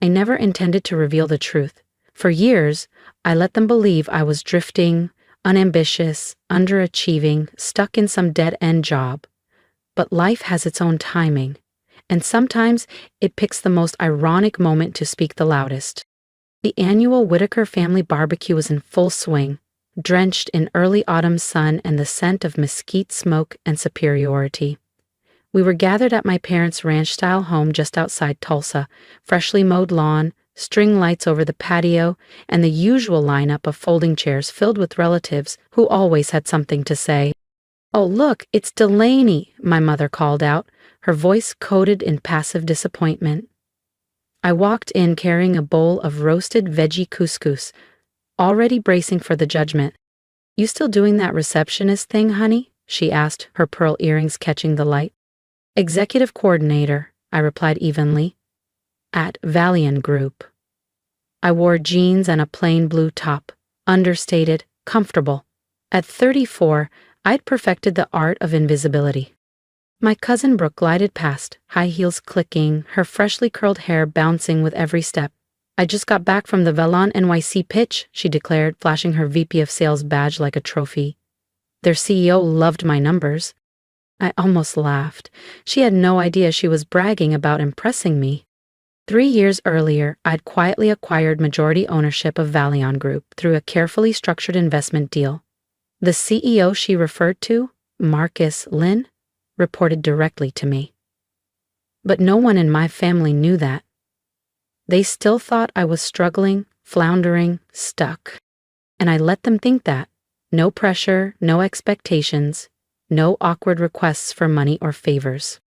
I never intended to reveal the truth. For years, I let them believe I was drifting, unambitious, underachieving, stuck in some dead-end job. But life has its own timing, and sometimes it picks the most ironic moment to speak the loudest. The annual Whitaker family barbecue was in full swing, drenched in early autumn sun and the scent of mesquite smoke and superiority. We were gathered at my parents' ranch-style home just outside Tulsa, freshly mowed lawn, string lights over the patio, and the usual lineup of folding chairs filled with relatives who always had something to say. "Oh, look, it's Delaney," my mother called out, her voice coated in passive disappointment. I walked in carrying a bowl of roasted veggie couscous, already bracing for the judgment. "You still doing that receptionist thing, honey?" she asked, her pearl earrings catching the light. "Executive coordinator," I replied evenly. "At Valiant Group." I wore jeans and a plain blue top, understated, comfortable. At 34, I'd perfected the art of invisibility. My cousin Brooke glided past, high heels clicking, her freshly curled hair bouncing with every step. "I just got back from the Velon NYC pitch," she declared, flashing her VP of Sales badge like a trophy. "Their CEO loved my numbers." I almost laughed. She had no idea she was bragging about impressing me. 3 years earlier, I'd quietly acquired majority ownership of Valiant Group through a carefully structured investment deal. The CEO she referred to, Marcus Lynn, reported directly to me. But no one in my family knew that. They still thought I was struggling, floundering, stuck. And I let them think that. No pressure, no expectations, no awkward requests for money or favors.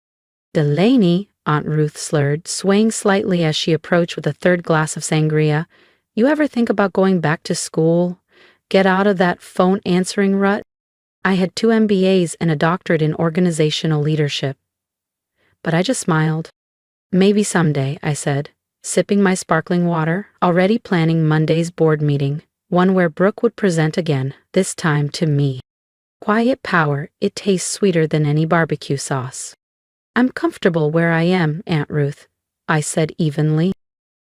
"Delaney," Aunt Ruth slurred, swaying slightly as she approached with a third glass of sangria, "you ever think about going back to school? Get out of that phone answering rut?" I had 2 MBAs and a doctorate in organizational leadership. But I just smiled. "Maybe someday," I said, sipping my sparkling water, already planning Monday's board meeting, one where Brooke would present again, this time to me. Quiet power, it tastes sweeter than any barbecue sauce. "I'm comfortable where I am, Aunt Ruth," I said evenly.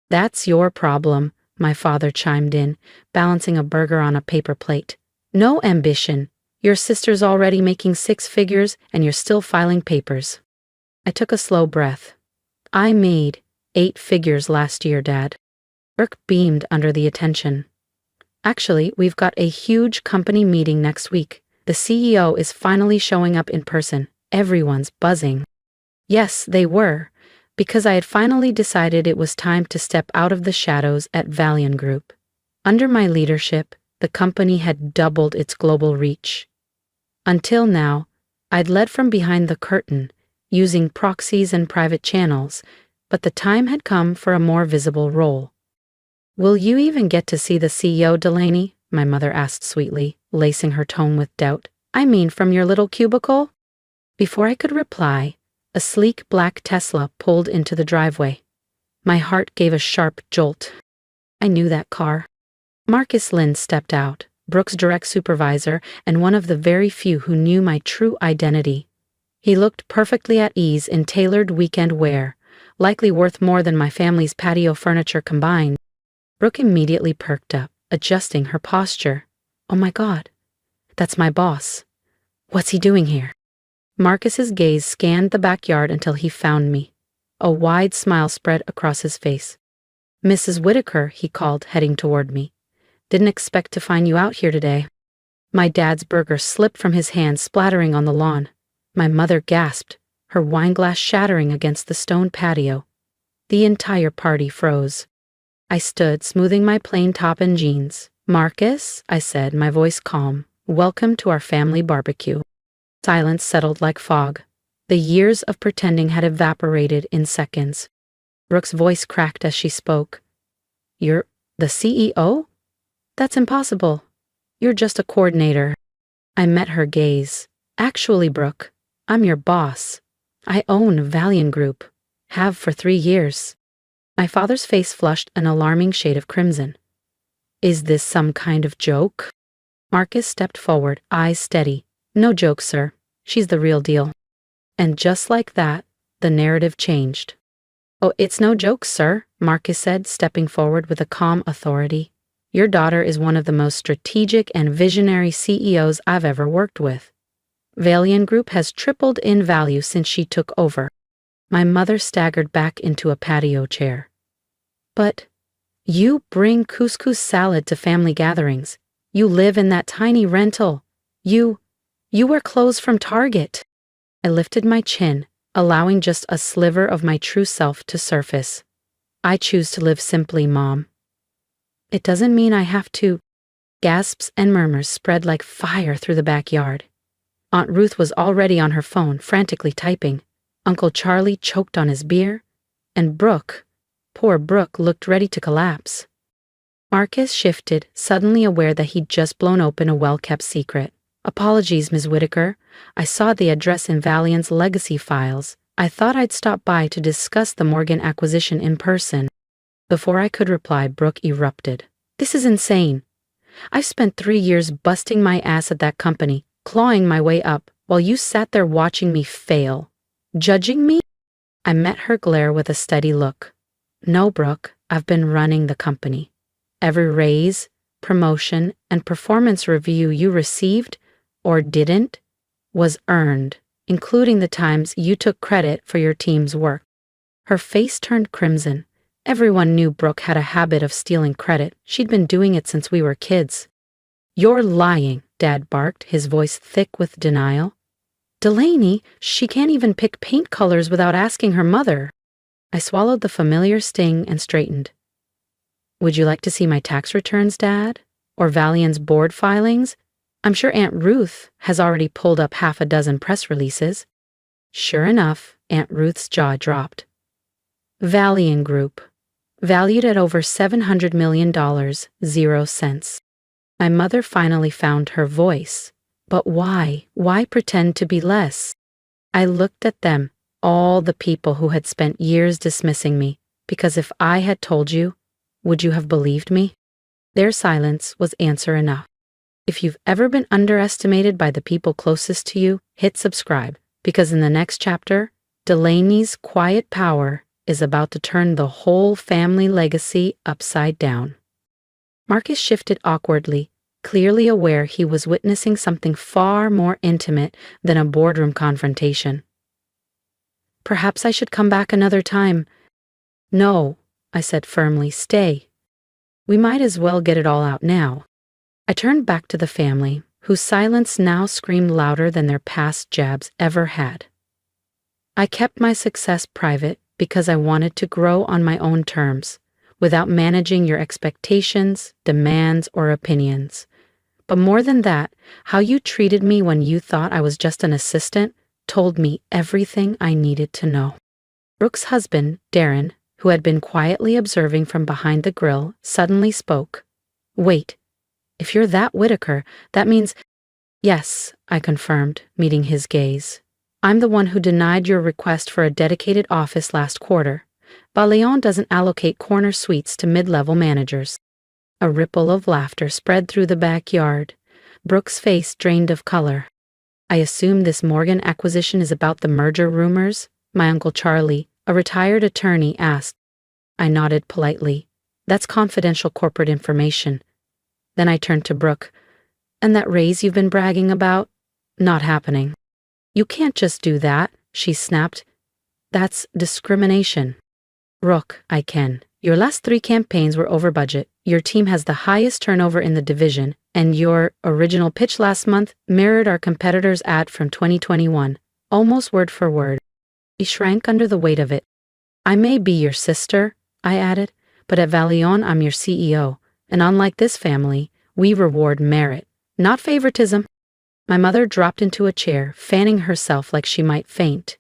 "That's your problem," my father chimed in, balancing a burger on a paper plate. "No ambition. Your sister's already making 6 figures and you're still filing papers." I took a slow breath. "I made 8 figures last year, Dad." Brooke beamed under the attention. "Actually, we've got a huge company meeting next week. The CEO is finally showing up in person. Everyone's buzzing." Yes, they were, because I had finally decided it was time to step out of the shadows at Valiant Group. Under my leadership, the company had doubled its global reach. Until now, I'd led from behind the curtain, using proxies and private channels, but the time had come for a more visible role. "Will you even get to see the CEO, Delaney?" my mother asked sweetly, lacing her tone with doubt. "I mean, from your little cubicle?" Before I could reply, a sleek black Tesla pulled into the driveway. My heart gave a sharp jolt. I knew that car. Marcus Lynn stepped out, Brooke's direct supervisor and one of the very few who knew my true identity. He looked perfectly at ease in tailored weekend wear, likely worth more than my family's patio furniture combined. Brooke immediately perked up, adjusting her posture. "Oh my God, that's my boss. What's he doing here?" Marcus's gaze scanned the backyard until he found me. A wide smile spread across his face. "Mrs. Whitaker," he called, heading toward me. "Didn't expect to find you out here today." My dad's burger slipped from his hand, splattering on the lawn. My mother gasped, her wineglass shattering against the stone patio. The entire party froze. I stood, smoothing my plain top and jeans. "Marcus," I said, my voice calm, "welcome to our family barbecue." Silence settled like fog. The years of pretending had evaporated in seconds. Brooke's voice cracked as she spoke. "You're the CEO? That's impossible. You're just a coordinator." I met her gaze. "Actually, Brooke, I'm your boss. I own Valiant Group. Have for 3 years." My father's face flushed an alarming shade of crimson. "Is this some kind of joke?" Marcus stepped forward, eyes steady. "No joke, sir. She's the real deal." And just like that, the narrative changed. Oh, it's no joke, sir, Marcus said, stepping forward with a calm authority. Your daughter is one of the most strategic and visionary CEOs I've ever worked with. Valiant Group has tripled in value since she took over. My mother staggered back into a patio chair. But you bring couscous salad to family gatherings. You live in that tiny rental. You wear clothes from Target. I lifted my chin, allowing just a sliver of my true self to surface. I choose to live simply, Mom. It doesn't mean I have to. Gasps and murmurs spread like fire through the backyard. Aunt Ruth was already on her phone, frantically typing. Uncle Charlie choked on his beer. And Brooke, poor Brooke, looked ready to collapse. Marcus shifted, suddenly aware that he'd just blown open a well-kept secret. Apologies, Ms. Whitaker. I saw the address in Valiant's legacy files. I thought I'd stop by to discuss the Morgan acquisition in person. Before I could reply, Brooke erupted. This is insane. I've spent 3 years busting my ass at that company, clawing my way up, while you sat there watching me fail. Judging me? I met her glare with a steady look. No, Brooke, I've been running the company. Every raise, promotion, and performance review you received, or didn't, was earned, including the times you took credit for your team's work. Her face turned crimson. Everyone knew Brooke had a habit of stealing credit. She'd been doing it since we were kids. You're lying, Dad barked, his voice thick with denial. Delaney, she can't even pick paint colors without asking her mother. I swallowed the familiar sting and straightened. Would you like to see my tax returns, Dad? Or Valiant's board filings? I'm sure Aunt Ruth has already pulled up 6 press releases. Sure enough, Aunt Ruth's jaw dropped. Valiant Group, valued at over $700 million, 0 cents. My mother finally found her voice. But why? Why pretend to be less? I looked at them, all the people who had spent years dismissing me, because if I had told you, would you have believed me? Their silence was answer enough. If you've ever been underestimated by the people closest to you, hit subscribe, because in the next chapter, Delaney's quiet power is about to turn the whole family legacy upside down. Marcus shifted awkwardly, clearly aware he was witnessing something far more intimate than a boardroom confrontation. Perhaps I should come back another time. No, I said firmly, stay. We might as well get it all out now. I turned back to the family, whose silence now screamed louder than their past jabs ever had. I kept my success private because I wanted to grow on my own terms, without managing your expectations, demands, or opinions. But more than that, how you treated me when you thought I was just an assistant told me everything I needed to know. Brooke's husband, Darren, who had been quietly observing from behind the grill, suddenly spoke. Wait, if you're that Whitaker, that means— Yes, I confirmed, meeting his gaze. I'm the one who denied your request for a dedicated office last quarter. Valiant doesn't allocate corner suites to mid-level managers. A ripple of laughter spread through the backyard. Brooke's face drained of color. I assume this Morgan acquisition is about the merger rumors? My Uncle Charlie, a retired attorney, asked. I nodded politely. That's confidential corporate information. Then I turned to Brooke. And that raise you've been bragging about? Not happening. You can't just do that, she snapped. That's discrimination. Brooke, I can. Your last 3 campaigns were over budget. Your team has the highest turnover in the division, and your original pitch last month mirrored our competitor's ad from 2021, almost word for word. He shrank under the weight of it. I may be your sister, I added, but at Valiant I'm your CEO, and unlike this family, we reward merit, not favoritism. My mother dropped into a chair, fanning herself like she might faint.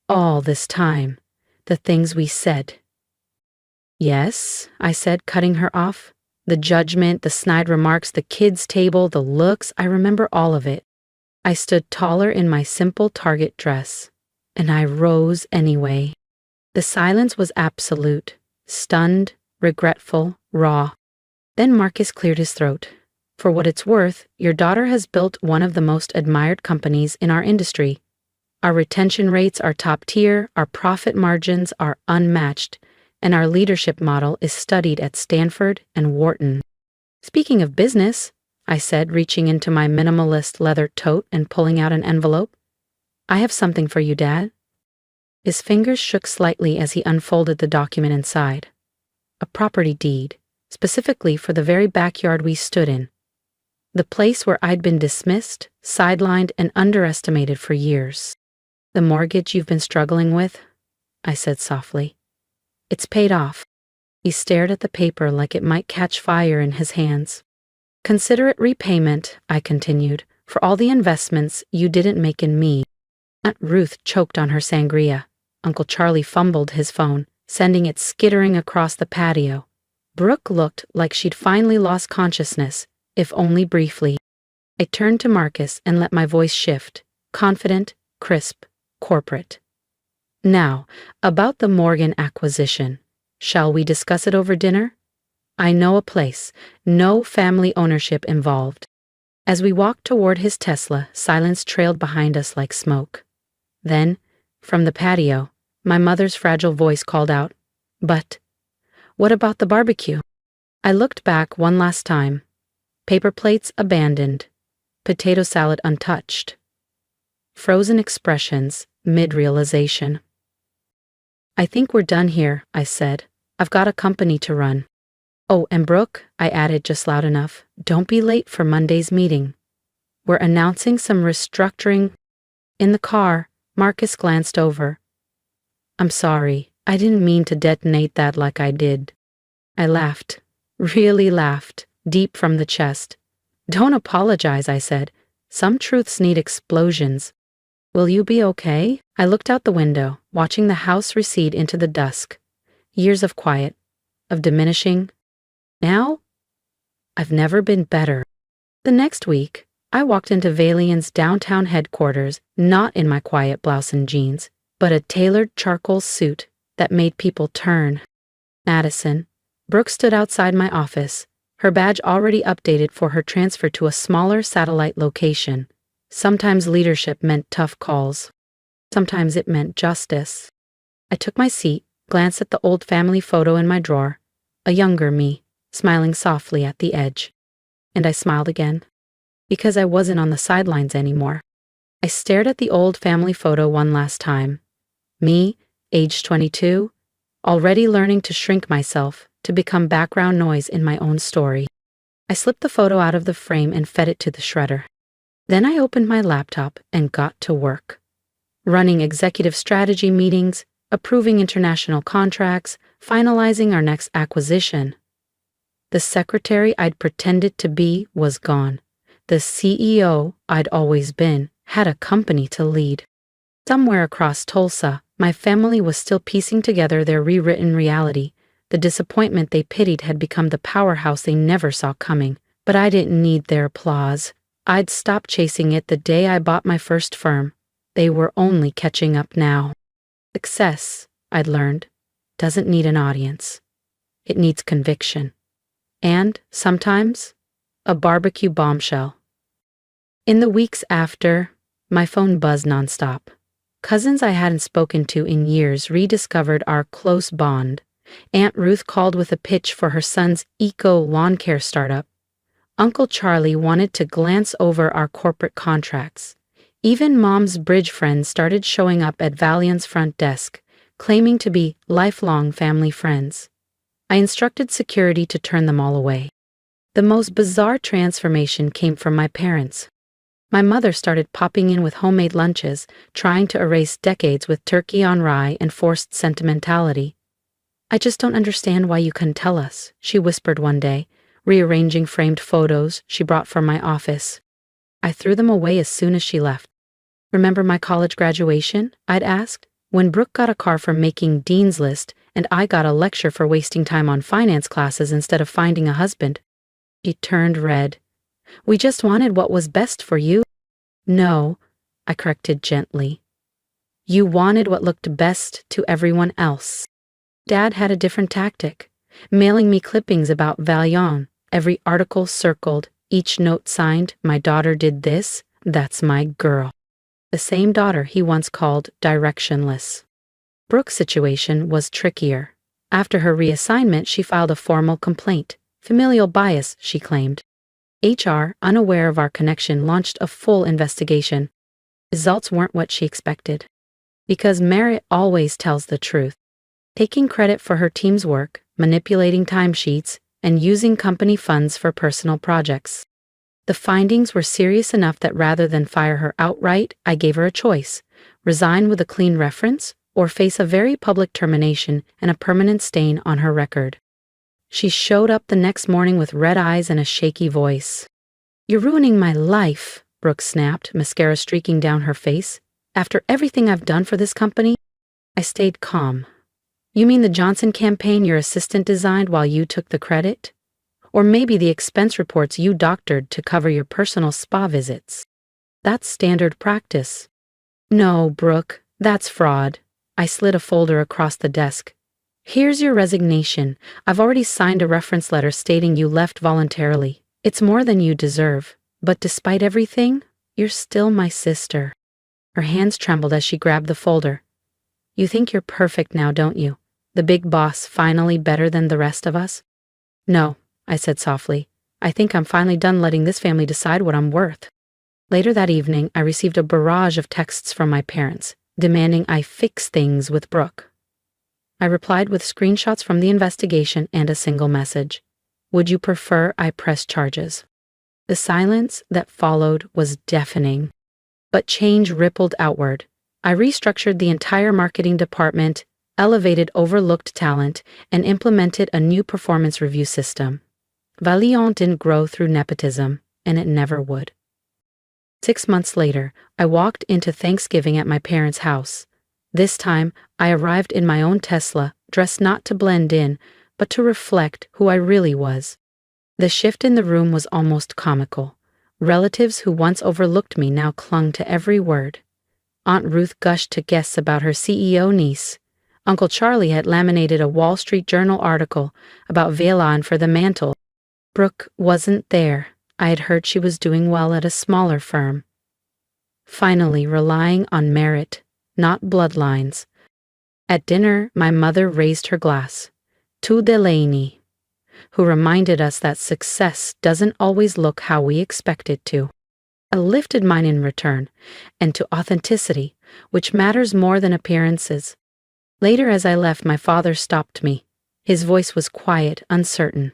All this time, the things we said. Yes, I said, cutting her off. The judgment, the snide remarks, the kids' table, the looks, I remember all of it. I stood taller in my simple Target dress, and I rose anyway. The silence was absolute, stunned, regretful, raw. Then Marcus cleared his throat. For what it's worth, your daughter has built one of the most admired companies in our industry. Our retention rates are top tier, our profit margins are unmatched, and our leadership model is studied at Stanford and Wharton. Speaking of business, I said, reaching into my minimalist leather tote and pulling out an envelope, I have something for you, Dad. His fingers shook slightly as he unfolded the document inside. A property deed, specifically for the very backyard we stood in. The place where I'd been dismissed, sidelined, and underestimated for years. The mortgage you've been struggling with? I said softly. It's paid off. He stared at the paper like it might catch fire in his hands. Consider it repayment, I continued, for all the investments you didn't make in me. Aunt Ruth choked on her sangria. Uncle Charlie fumbled his phone, sending it skittering across the patio. Brooke looked like she'd finally lost consciousness, if only briefly. I turned to Marcus and let my voice shift, confident, crisp, corporate. Now, about the Morgan acquisition. Shall we discuss it over dinner? I know a place, no family ownership involved. As we walked toward his Tesla, silence trailed behind us like smoke. Then, from the patio, my mother's fragile voice called out, "But what about the barbecue?" I looked back one last time. Paper plates abandoned, potato salad untouched. Frozen expressions mid-realization. I think we're done here, I said. I've got a company to run. Oh, and Brooke, I added just loud enough, don't be late for Monday's meeting. We're announcing some restructuring. In the car, Marcus glanced over. I'm sorry, I didn't mean to detonate that like I did. I laughed, really laughed, deep from the chest. Don't apologize, I said. Some truths need explosions. Will you be okay? I looked out the window, watching the house recede into the dusk. Years of quiet, of diminishing. Now, I've never been better. The next week, I walked into Valian's downtown headquarters, not in my quiet blouse and jeans, but a tailored charcoal suit that made people turn. Madison. Brooke stood outside my office, her badge already updated for her transfer to a smaller satellite location. Sometimes leadership meant tough calls. Sometimes it meant justice. I took my seat, glanced at the old family photo in my drawer, a younger me, smiling softly at the edge. And I smiled again, because I wasn't on the sidelines anymore. I stared at the old family photo one last time. Me, age 22, already learning to shrink myself to become background noise in my own story. I slipped the photo out of the frame and fed it to the shredder. Then I opened my laptop and got to work. Running executive strategy meetings, approving international contracts, finalizing our next acquisition. The secretary I'd pretended to be was gone. The CEO I'd always been had a company to lead. Somewhere across Tulsa, my family was still piecing together their rewritten reality. The disappointment they pitied had become the powerhouse they never saw coming. But I didn't need their applause. I'd stopped chasing it the day I bought my first firm. They were only catching up now. Success, I'd learned, doesn't need an audience. It needs conviction. And, sometimes, a barbecue bombshell. In the weeks after, my phone buzzed nonstop. Cousins I hadn't spoken to in years rediscovered our close bond. Aunt Ruth called with a pitch for her son's eco-lawn care startup. Uncle Charlie wanted to glance over our corporate contracts. Even Mom's bridge friends started showing up at Valiant's front desk, claiming to be lifelong family friends. I instructed security to turn them all away. The most bizarre transformation came from my parents. My mother started popping in with homemade lunches, trying to erase decades with turkey on rye and forced sentimentality. I just don't understand why you couldn't tell us, she whispered one day, rearranging framed photos she brought from my office. I threw them away as soon as she left. Remember my college graduation? I'd asked, when Brooke got a car for making Dean's List and I got a lecture for wasting time on finance classes instead of finding a husband. She turned red. We just wanted what was best for you. No, I corrected gently. You wanted what looked best to everyone else. Dad had a different tactic, mailing me clippings about Valiant. Every article circled, each note signed, my daughter did this, that's my girl. the same daughter he once called directionless. Brooke's situation was trickier. After her reassignment, she filed a formal complaint. Familial bias, she claimed. HR, unaware of our connection, launched a full investigation. Results weren't what she expected. Because Merritt always tells the truth. Taking credit for her team's work, manipulating timesheets, and using company funds for personal projects. The findings were serious enough that rather than fire her outright, I gave her a choice: resign with a clean reference, or face a very public termination and a permanent stain on her record. She showed up the next morning with red eyes and a shaky voice. "You're ruining my life," Brooke snapped, mascara streaking down her face. "After everything I've done for this company?" I stayed calm. "You mean the Johnson campaign your assistant designed while you took the credit? Or maybe the expense reports you doctored to cover your personal spa visits? That's standard practice." "No, Brooke, that's fraud." I slid a folder across the desk. "Here's your resignation. I've already signed a reference letter stating you left voluntarily. It's more than you deserve. But despite everything, you're still my sister." Her hands trembled as she grabbed the folder. "You think you're perfect now, don't you? The big boss finally better than the rest of us?" "No," I said softly. "I think I'm finally done letting this family decide what I'm worth." Later that evening, I received a barrage of texts from my parents, demanding I fix things with Brooke. I replied with screenshots from the investigation and a single message. "Would you prefer I press charges?" The silence that followed was deafening. But change rippled outward. I restructured the entire marketing department, elevated overlooked talent, and implemented a new performance review system. Valiant didn't grow through nepotism, and it never would. 6 months later, I walked into Thanksgiving at my parents' house. This time, I arrived in my own Tesla, dressed not to blend in, but to reflect who I really was. The shift in the room was almost comical. Relatives who once overlooked me now clung to every word. Aunt Ruth gushed to guests about her CEO niece. Uncle Charlie had laminated a Wall Street Journal article about Velan for the mantle. Brooke wasn't there. I had heard she was doing well at a smaller firm. Finally, relying on merit, not bloodlines. At dinner, my mother raised her glass. To Delaney, who reminded us that success doesn't always look how we expect it to. I lifted mine in return, and to authenticity, which matters more than appearances. Later as I left, my father stopped me. His voice was quiet, uncertain.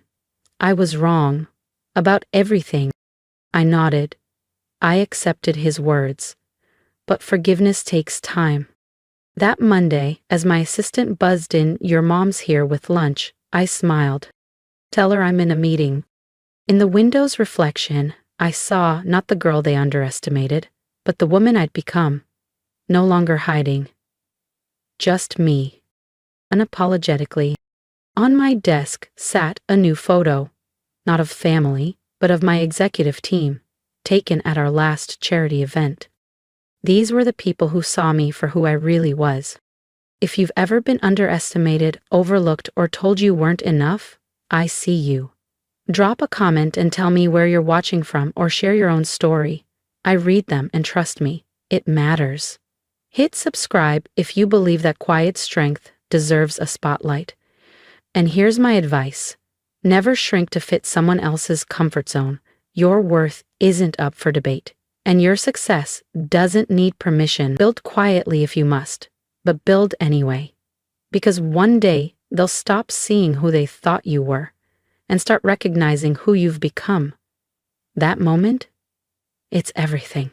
I was wrong. About everything. I nodded. I accepted his words. But forgiveness takes time. That Monday, as my assistant buzzed in, "Your mom's here with lunch," I smiled. "Tell her I'm in a meeting." In the window's reflection, I saw not the girl they underestimated, but the woman I'd become. No longer hiding. Just me. Unapologetically. On my desk sat a new photo. Not of family, but of my executive team, taken at our last charity event. These were the people who saw me for who I really was. If you've ever been underestimated, overlooked, or told you weren't enough, I see you. Drop a comment and tell me where you're watching from, or share your own story. I read them, and trust me, it matters. Hit subscribe if you believe that quiet strength deserves a spotlight. And here's my advice. Never shrink to fit someone else's comfort zone. Your worth isn't up for debate, and your success doesn't need permission. Build quietly if you must, but build anyway. Because one day, they'll stop seeing who they thought you were and start recognizing who you've become. That moment, it's everything.